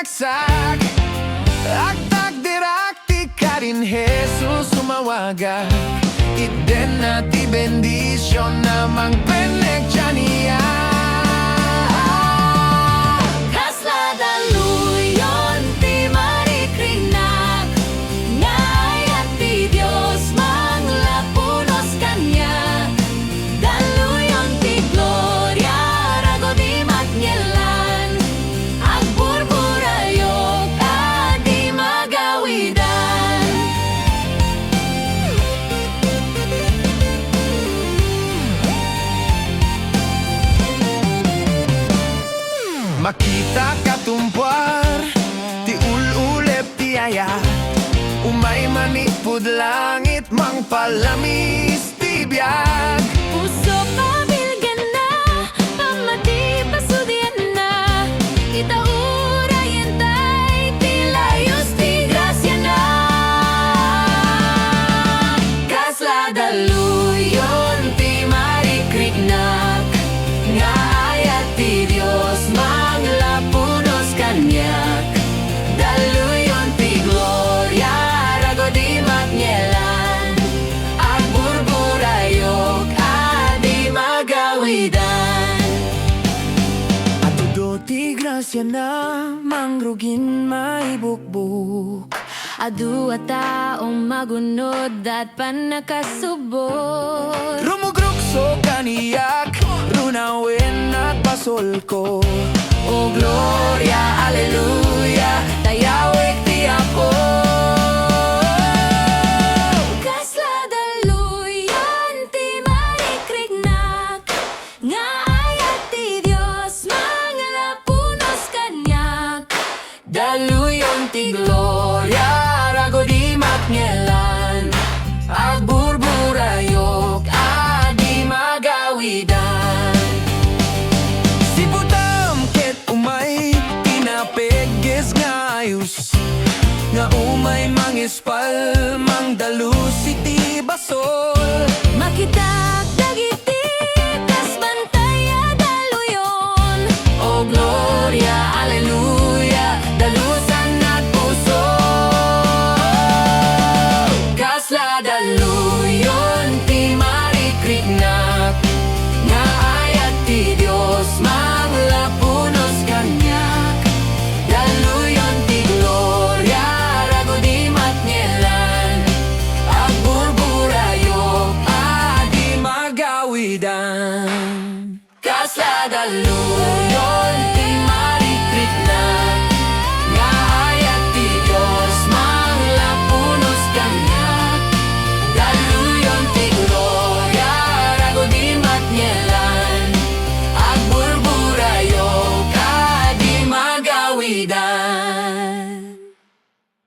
managsak Agtag dirakti ka rin Jesus umawagak Iden na ti bendisyon na mang penekcha niya Kasla daluyon ti marikrinak Ngayat ti Diyos manglapunos kanya Daluyon ti gloria rago di matnyelan Agburburayok adi magawidan Makita katumpar ti ululep ti ayat Umay manipud langit mang palamis ti biyag Puso pabilgan na, pamati pasudyan na Itaurayan tay, tilayos ti grasya na Kasla daluyon ti marikriknak Nga ayat ti Diyos manglapunos kanyak Daluyon ti gloria rago di matnyelan Agburburayok adi magawidan Atudo ti grasya na mangrugin maibukbuk Adu at taong magunod at panakasubot Rumugrukso kaniyak runawin at pasolko O gloria, aleluya, tayawik ti ako Kasla daluyan ti marikriknak Nga ayat ti Diyos manglapunos kanyak Daluyon ti gloria rago di matnyelan Agburburayok adi magawidan Si Budam ket umay pinapegges nga ayos Nga umay mangispal mang dalus iti basol Makitak dagiti kas bantaya daluyon O gloria, aleluya, dalusan at puso Kasla daluyon ti marikriknak Nga ayat ti Diyos